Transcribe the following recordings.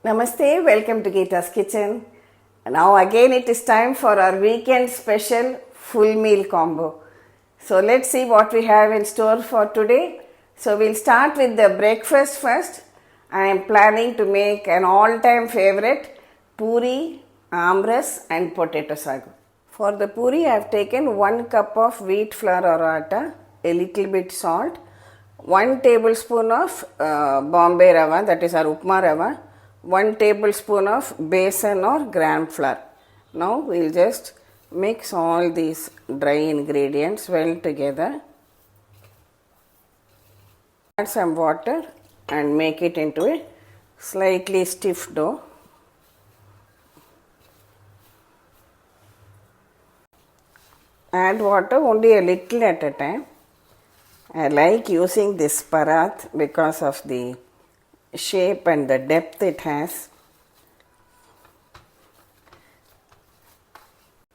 Namaste, welcome to Gita'sKitchen. Now again it is time for our weekend special full meal combo. So let's see what we have in store for today. So we'll start with the breakfast first. I am planning to make an all-time favorite poori, aamras and potato sagu. For the poori I have taken 1 cup of wheat flour or atta, a little bit salt, 1 tablespoon of Bombay rava, that is our upma rava, 1 tablespoon of besan or gram flour. Now we will just mix all these dry ingredients well together. Add some water and make it into a slightly stiff dough. Add water only a little at a time. I like using this parath because of the shape and the depth it has.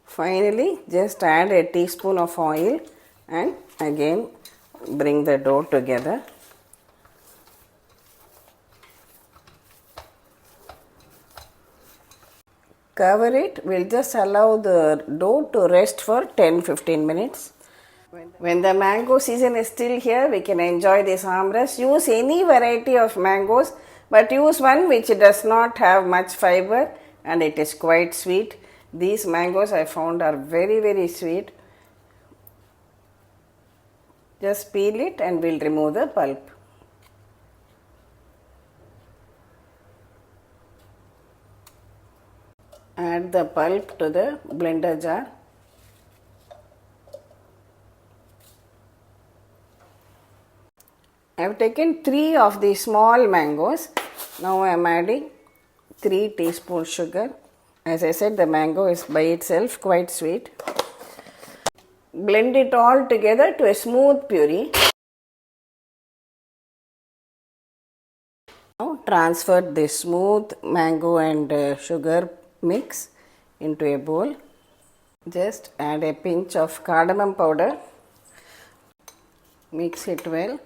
Finally, just add a teaspoon of oil and again bring the dough together. Cover it. We'll just allow the dough to rest for 10-15 minutes. When the mango season is still here, we can enjoy this aamras. Use any variety of mangoes, but use one which does not have much fiber and it is quite sweet. These mangoes I found are very sweet. Just peel it and we'll remove the pulp. Add the pulp to the blender jar. I have taken 3 of the small mangoes. Now I am adding 3 teaspoons sugar. As I said, the mango is by itself quite sweet. Blend it all together to a smooth puree. Now transfer this smooth mango and sugar mix into a bowl. Just add a pinch of cardamom powder. Mix it well.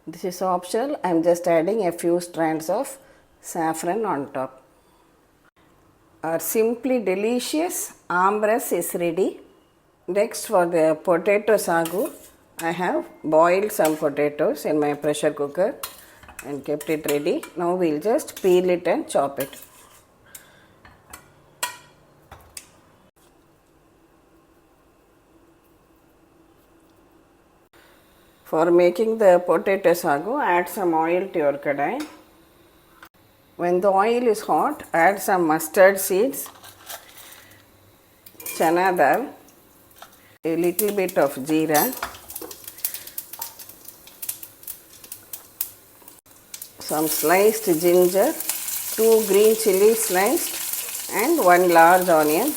This is optional. I am just adding a few strands of saffron on top. Our simply delicious aamras is ready. Next, for the potato sagu, I have boiled some potatoes in my pressure cooker and kept it ready. Now we will just peel it and chop it. For making the potato sagu, add some oil to your kadai. When the oil is hot, add some mustard seeds, chana dal, a little bit of jeera, some sliced ginger, 2 green chilies sliced and 1 large onion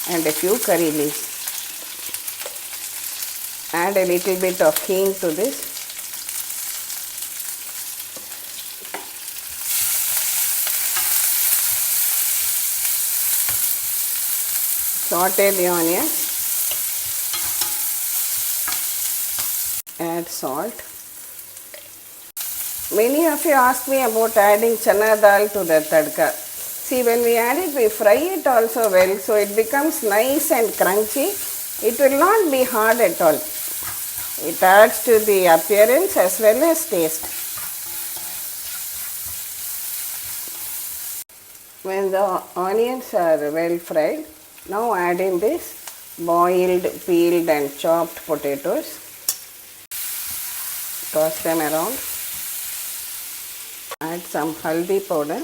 and a few curry leaves. Add a little bit of hing to this. Saute the onions. Add salt. Many of you ask me about adding chana dal to the tadka. See, when we add it, we fry it also well, so it becomes nice and crunchy. It will not be hard at all. It adds to the appearance as well as taste. When the onions are well fried, now add in this boiled, peeled and chopped potatoes. Toss them around. Add some haldi powder.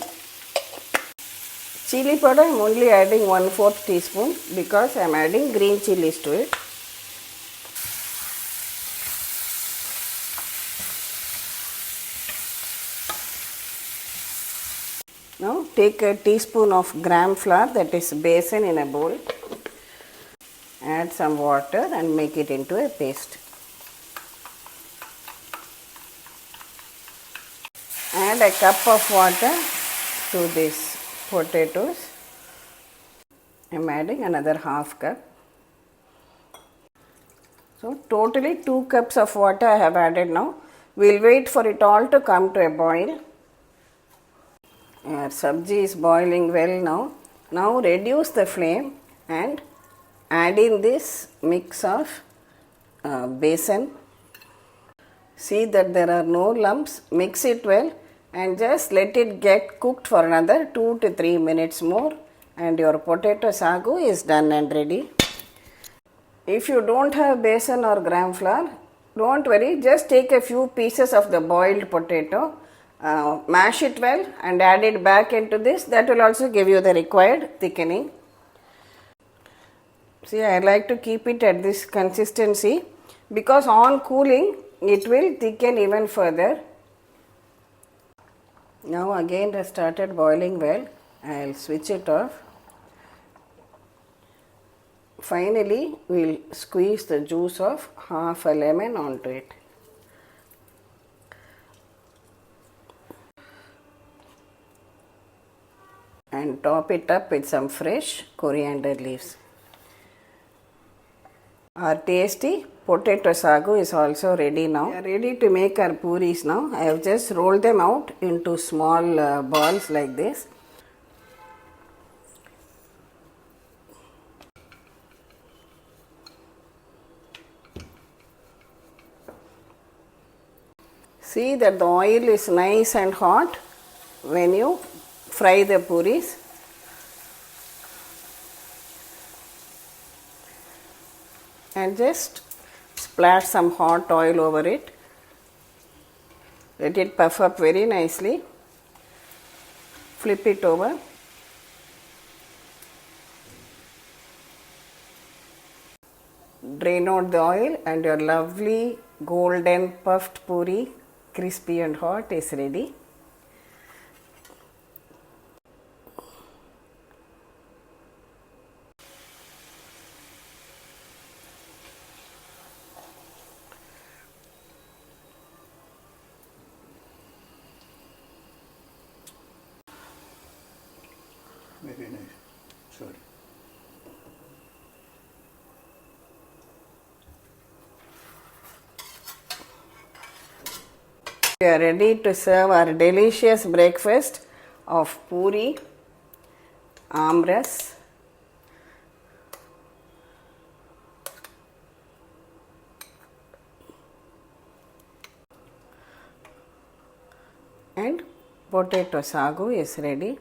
Chili powder I am only adding 1/4 teaspoon because I am adding green chilies to it. Now take a teaspoon of gram flour, that is besan, in a bowl. Add some water and make it into a paste. Add a cup of water to these potatoes. I am adding another half cup. So totally 2 cups of water I have added now. We'll wait for it all to come to a boil. Our sabji is boiling well now. Now reduce the flame and add in this mix of besan. See that there are no lumps. Mix it well and just let it get cooked for another 2 to 3 minutes more, and your potato sagu is done and ready. If you don't have besan or gram flour, don't worry, just take a few pieces of the boiled potato, mash it well and add it back into this. That will also give you the required thickening. See, I like to keep it at this consistency because on cooling it will thicken even further. Now again it has started boiling well. I will switch it off. Finally, we will squeeze the juice of half a lemon onto it. And top it up with some fresh coriander leaves. Our tasty potato sagu is also ready now. We are ready to make our puris now. I have just rolled them out into small balls like this. See that the oil is nice and hot when you fry the puris. And just splash some hot oil over it. Let it puff up very nicely. Flip it over. Drain out the oil and your lovely golden puffed puri, crispy and hot, is ready. Very nice. Sorry. We are ready to serve our delicious breakfast of poori, aamras, and potato sagu is ready.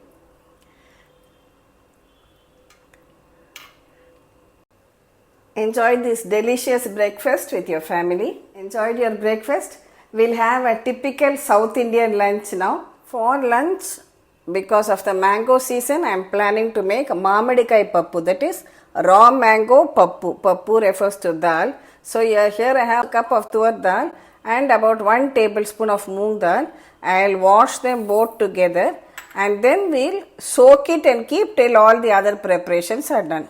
Enjoy this delicious breakfast with your family. Enjoyed your breakfast? We'll have a typical South Indian lunch now. For lunch, because of the mango season, I am planning to make mamadikai pappu, that is raw mango pappu. Pappu refers to dal. So here I have a cup of tur dal and about 1 tablespoon of moong dal. I will wash them both together and then we'll soak it and keep till all the other preparations are done.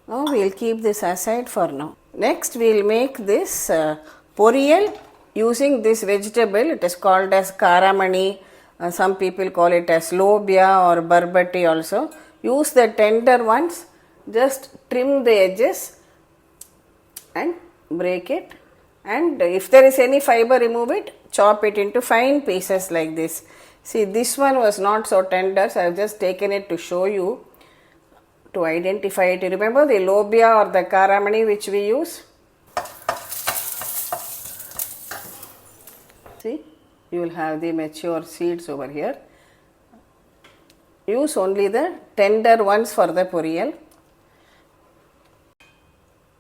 Now we will keep this aside for now. Next we will make this poriyal using this vegetable. It is called as Karamani. Some people call it as lobia or barbati also. Use the tender ones. Just trim the edges and break it. And if there is any fiber, remove it. Chop it into fine pieces like this. See, this one was not so tender, so I have just taken it to show you, to identify it. You remember the lobia or the karamani which we use? See, you will have the mature seeds over here. Use only the tender ones for the poriyal.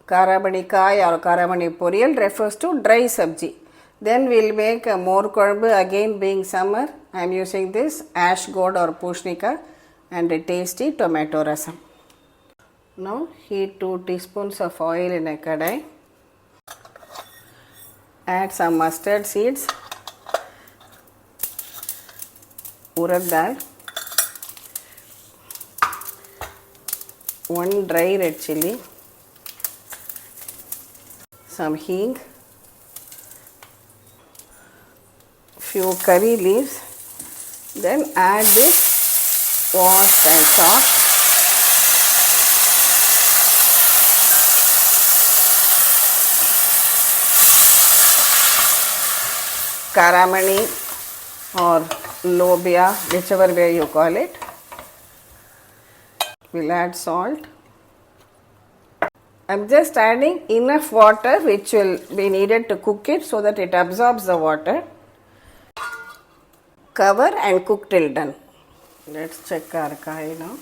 Karamanikai or Karamani poriyal refers to dry sabji. Then we will make a Morkuzhambu, again being summer. I am using this ash gourd or Pushnikai and a tasty tomato rasam. Now heat 2 teaspoons of oil in a kadai. Add some mustard seeds, urad dal, 1 dry red chilli, some hing, few curry leaves, then add this washed and chopped. Karamani or lobia, whichever way you call it. We'll add salt. I'm just adding enough water which will be needed to cook it so that it absorbs the water. Cover and cook till done. Let's check our kai now.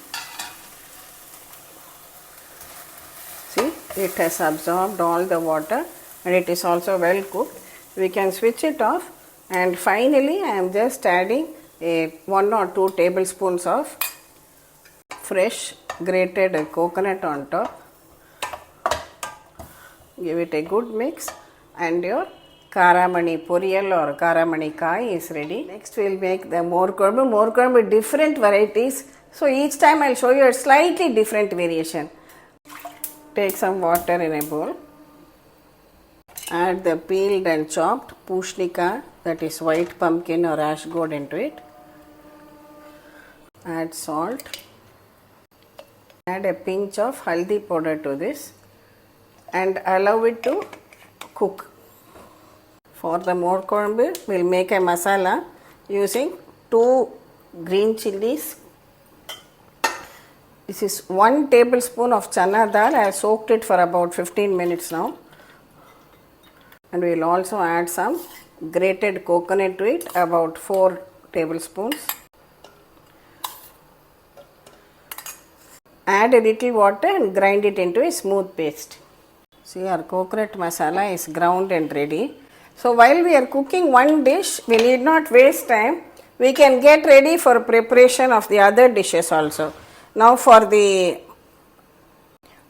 See, it has absorbed all the water and it is also well cooked. We can switch it off, and finally I am just adding 1 or 2 tablespoons of fresh grated coconut on top. Give it a good mix and your Karamani poriyal or Karamani kai is ready. Next we will make the Morkuzhambu. Morkuzhambu different varieties. So each time I will show you a slightly different variation. Take some water in a bowl. Add the peeled and chopped Pushnikai, that is white pumpkin or ash gourd, into it. Add salt. Add a pinch of haldi powder to this and allow it to cook. For the Morkuzhambu, we will make a masala using 2 green chilies. This is 1 tablespoon of chana dal. I have soaked it for about 15 minutes now. And we will also add some grated coconut to it, about 4 tablespoons. Add a little water and grind it into a smooth paste. See, our coconut masala is ground and ready. So while we are cooking one dish, we need not waste time. We can get ready for preparation of the other dishes also. Now for the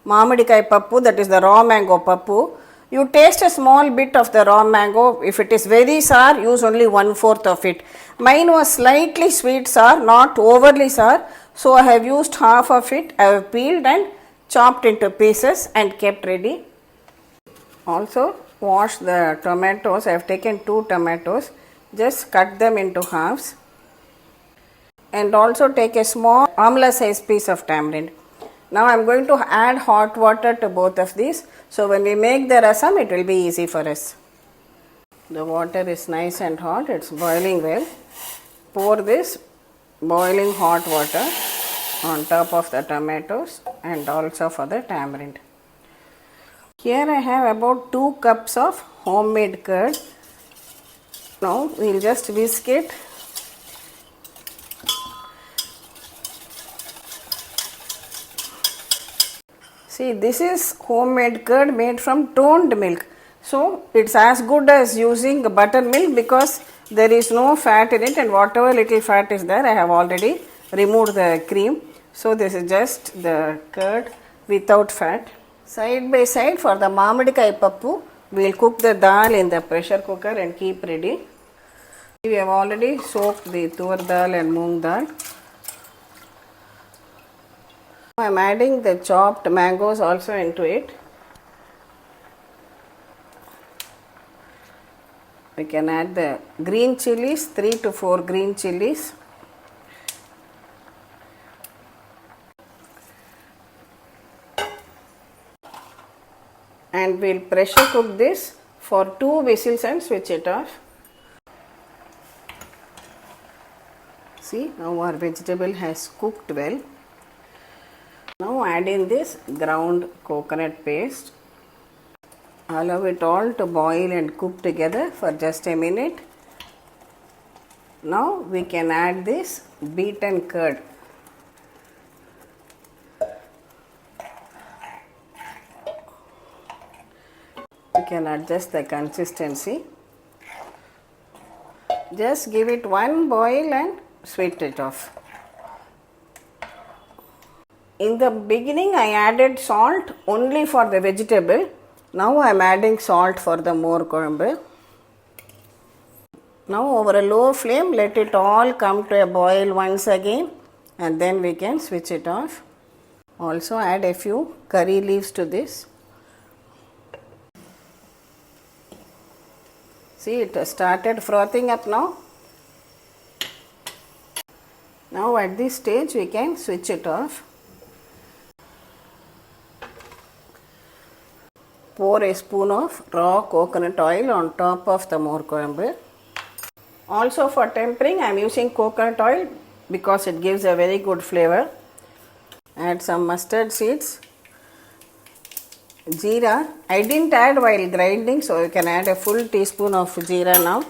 mamadikai pappu, that is the raw mango pappu, you taste a small bit of the raw mango. If it is very sour, use only 1/4 of it. Mine was slightly sweet sour, not overly sour. So I have used half of it. I have peeled and chopped into pieces and kept ready. Also wash the tomatoes. I have taken 2 tomatoes. Just cut them into halves. And also take a small aamras size piece of tamarind. Now I am going to add hot water to both of these. So when we make the rasam, it will be easy for us. The water is nice and hot. It's boiling well. Pour this boiling hot water on top of the tomatoes and also for the tamarind. Here I have about 2 cups of homemade curd. Now we will just whisk it. See, this is homemade curd made from toned milk. So it's as good as using buttermilk because there is no fat in it, and whatever little fat is there, I have already removed the cream. So this is just the curd without fat. Side by side for the mamadikai pappu, we will cook the dal in the pressure cooker and keep ready. We have already soaked the tur dal and moong dal. I am adding the chopped mangoes also into it. We can add the green chilies, 3 to 4 green chilies. And we will pressure cook this for 2 whistles and switch it off. See, now our vegetable has cooked well. Now add in this ground coconut paste. Allow it all to boil and cook together for just a minute. Now we can add this beaten curd. We can adjust the consistency. Just give it one boil and switch it off. In the beginning I added salt only for the vegetable. Now I am adding salt for the Morkuzhambu. Now over a low flame let it all come to a boil once again, and then we can switch it off. Also add a few curry leaves to this. See, it has started frothing up now. Now at this stage we can switch it off. Pour a spoon of raw coconut oil on top of the Morkuzhambu. Also for tempering I am using coconut oil because it gives a very good flavor. Add some mustard seeds, jeera. I didn't add while grinding, so you can add a full teaspoon of jeera now.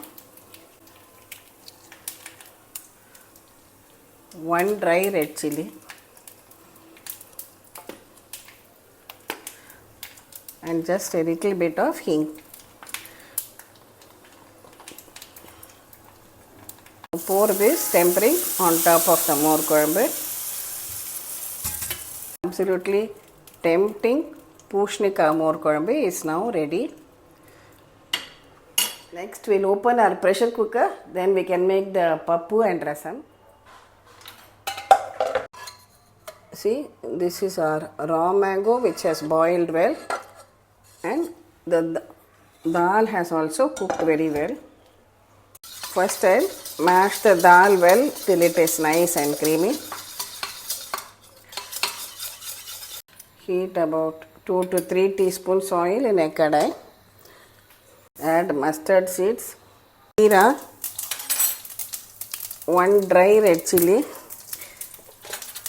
1 dry red chilli and just a little bit of hing. Pour this tempering on top of the morkuzhambu. Absolutely tempting Pushnikai Morkuzhambu is now ready. Next we'll open our pressure cooker, then we can make the pappu and rasam. See, this is our raw mango which has boiled well, and the dal has also cooked very well. First I'll mash the dal well till it is nice and creamy. Heat about 2 to 3 teaspoons oil in a kadai. Add mustard seeds, jeera, 1 dry red chilli,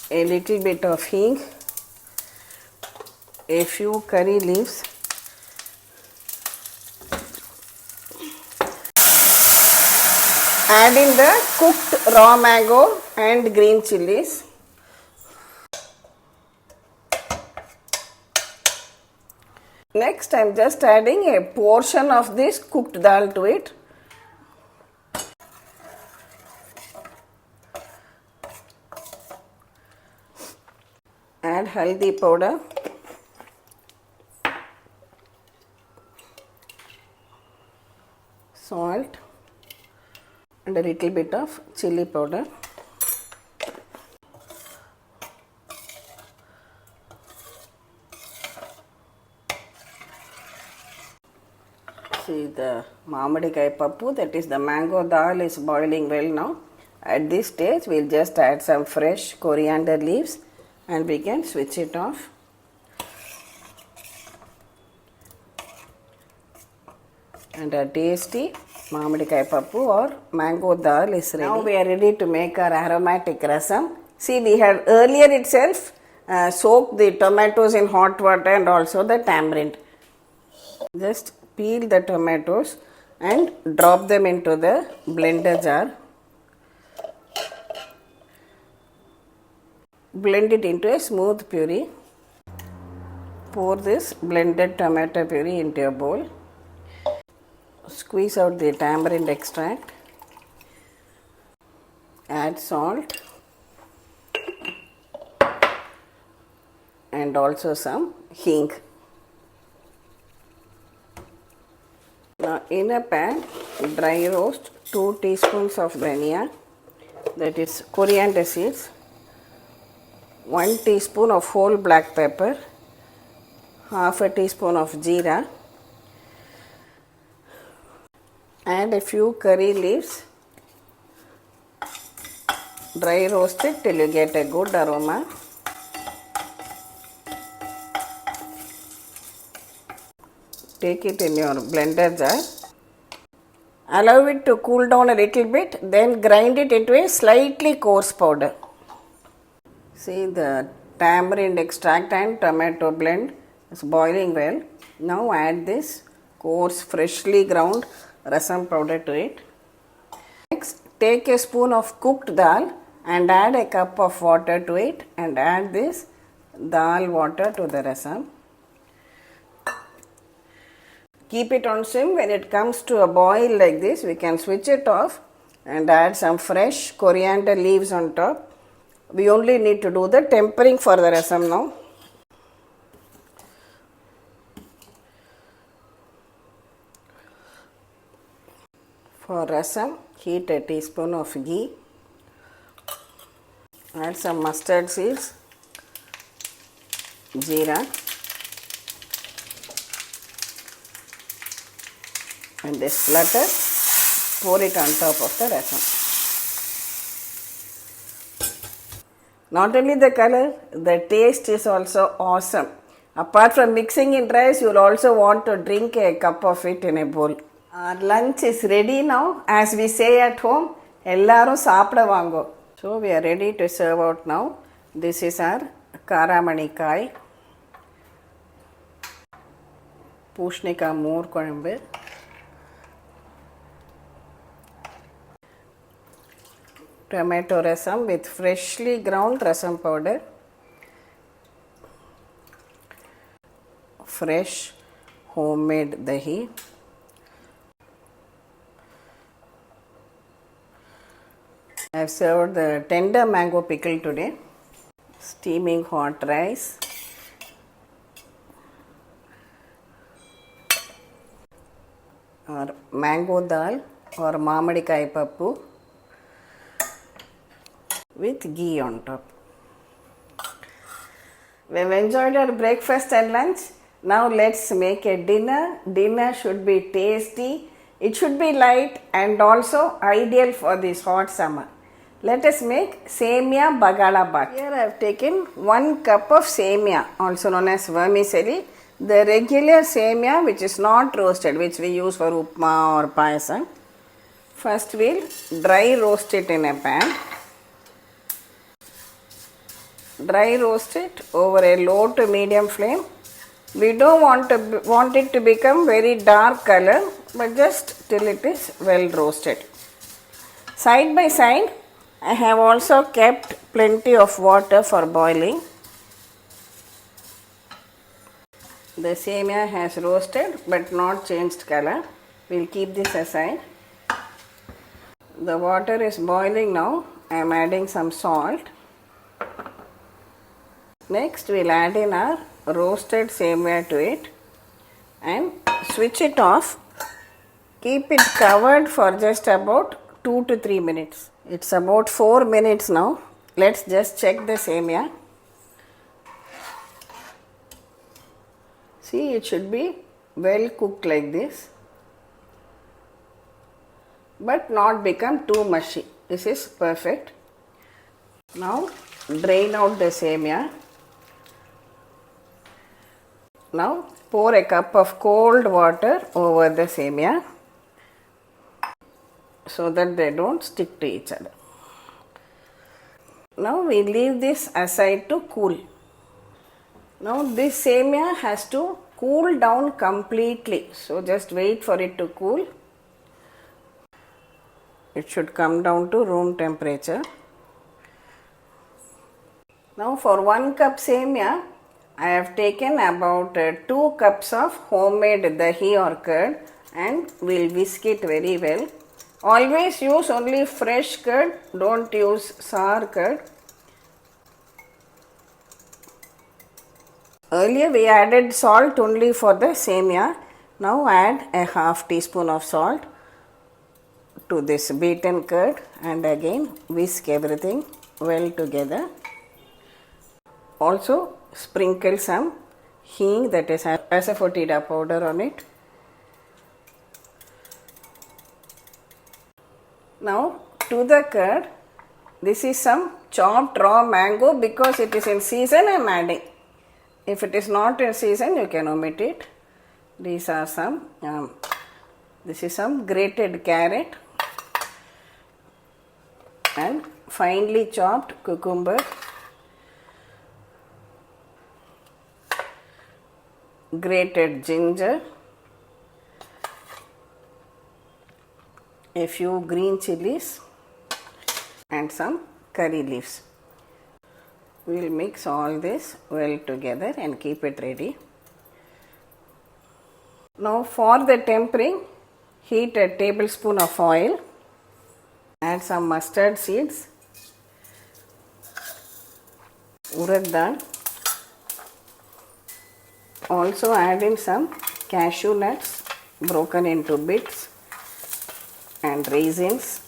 a little bit of hing, a few curry leaves, add in the cooked raw mango and green chilies. Next I am just adding a portion of this cooked dal to it. Add haldi powder, salt and a little bit of chili powder. See, the mamadikai pappu, that is the mango dal, is boiling well now. At this stage we will just add some fresh coriander leaves and we can switch it off. And a tasty mamadikai pappu or mango dal is ready. Now we are ready to make our aromatic rasam. See, we had earlier itself soaked the tomatoes in hot water and also the tamarind. Just peel the tomatoes and drop them into the blender jar. Blend it into a smooth puree. Pour this blended tomato puree into a bowl. Squeeze out the tamarind extract. Add salt and also some hing. Now in a pan, dry roast 2 teaspoons of dhania, that is coriander seeds, 1 teaspoon of whole black pepper, half a teaspoon of jeera, add a few curry leaves, dry roast it till you get a good aroma. Take it in your blender jar. Allow it to cool down a little bit, then grind it into a slightly coarse powder. See, the tamarind extract and tomato blend is boiling well. Now add this coarse freshly ground rasam powder to it. Next, take a spoon of cooked dal and add a cup of water to it and add this dal water to the rasam. Keep it on sim. When it comes to a boil like this, we can switch it off and add some fresh coriander leaves on top. We only need to do the tempering for the rasam now. For rasam, heat a teaspoon of ghee. Add some mustard seeds, jeera, and this splatter, pour it on top of the rasam. Not only the color, the taste is also awesome. Apart from mixing in rice, you will also want to drink a cup of it in a bowl. Our lunch is ready now. As we say at home, ellarum saapda vaango. So we are ready to serve out now. This is our Karamani kai, Pushnikai Morkuzhambu, tomato rasam with freshly ground rasam powder, fresh homemade dahi, I have served the tender mango pickle today, steaming hot rice, or mango dal or mamadikai pappu with ghee on top. We have enjoyed our breakfast and lunch. Now let's make a dinner. Dinner should be tasty. It should be light and also ideal for this hot summer. Let us make Semia Bagala Bhath. Here I have taken 1 cup of semia, also known as vermicelli. The regular semia which is not roasted, which we use for upma or payasam. First we'll dry roast it in a pan. Dry roast it over a low to medium flame. We don't want it to become very dark color, but just till it is well roasted. Side by side, I have also kept plenty of water for boiling. The semia has roasted but not changed color. We'll keep this aside. The water is boiling now. I am adding some salt. Next we'll add in our roasted semia to it and switch it off. Keep it covered for just about 2 to 3 minutes. It's about 4 minutes now. Let's just check the semia. See, it should be well cooked like this, but not become too mushy. This is perfect. Now drain out the semia. Now pour a cup of cold water over the semia so that they don't stick to each other. Now we leave this aside to cool. Now this semia has to cool down completely. So just wait for it to cool. It should come down to room temperature. Now for 1 cup semia, I have taken about 2 cups of homemade dahi or curd and we'll whisk it very well. Always use only fresh curd, don't use sour curd. Earlier we added salt only for the semia. Now add a half teaspoon of salt to this beaten curd and again whisk everything well together. Also sprinkle some hing, that is asafoetida powder, on it. Now to the curd, this is some chopped raw mango. Because it is in season, I am adding. If it is not in season, you can omit it. These are some, this is some grated carrot and finely chopped cucumber, grated ginger, a few green chilies and some curry leaves. We will mix all this well together and keep it ready. Now for the tempering, heat a tablespoon of oil, add some mustard seeds, urad dal, also add in some cashew nuts broken into bits and raisins.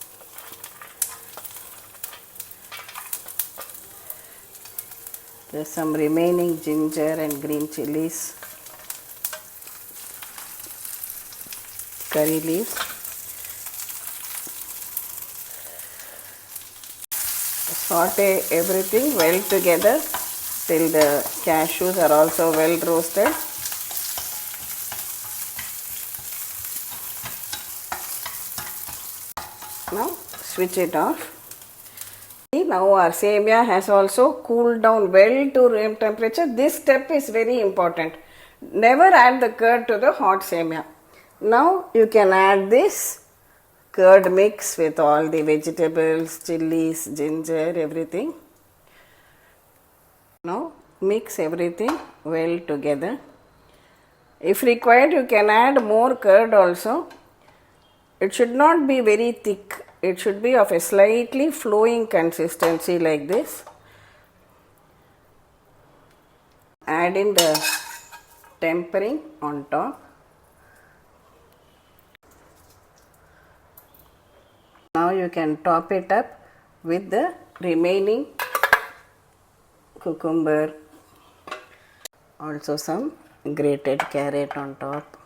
There's some remaining ginger and green chilies, curry leaves. Saute everything well together till the cashews are also well roasted. Now switch it off. See, now our semia has also cooled down well to room temperature. This step is very important. Never add the curd to the hot semia. Now you can add this curd mix with all the vegetables, chilies, ginger, everything. Now mix everything well together. If required, you can add more curd also. It should not be very thick. It should be of a slightly flowing consistency like this. Add in the tempering on top. Now you can top it up with the remaining cucumber, also some grated carrot on top,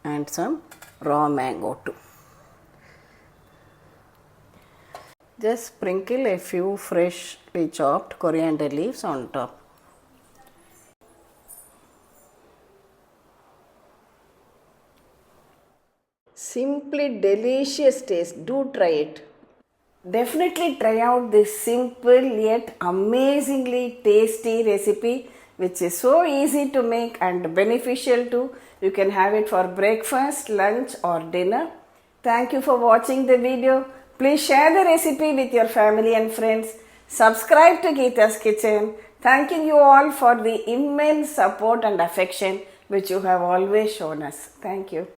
and some raw mango too. Just sprinkle a few freshly chopped coriander leaves on top. Simply delicious taste. Do try it. Definitely try out this simple yet amazingly tasty recipe, which is so easy to make and beneficial too. You can have it for breakfast, lunch or dinner. Thank you for watching the video. Please share the recipe with your family and friends. Subscribe to Gita's Kitchen. Thanking you all for the immense support and affection which you have always shown us. Thank you.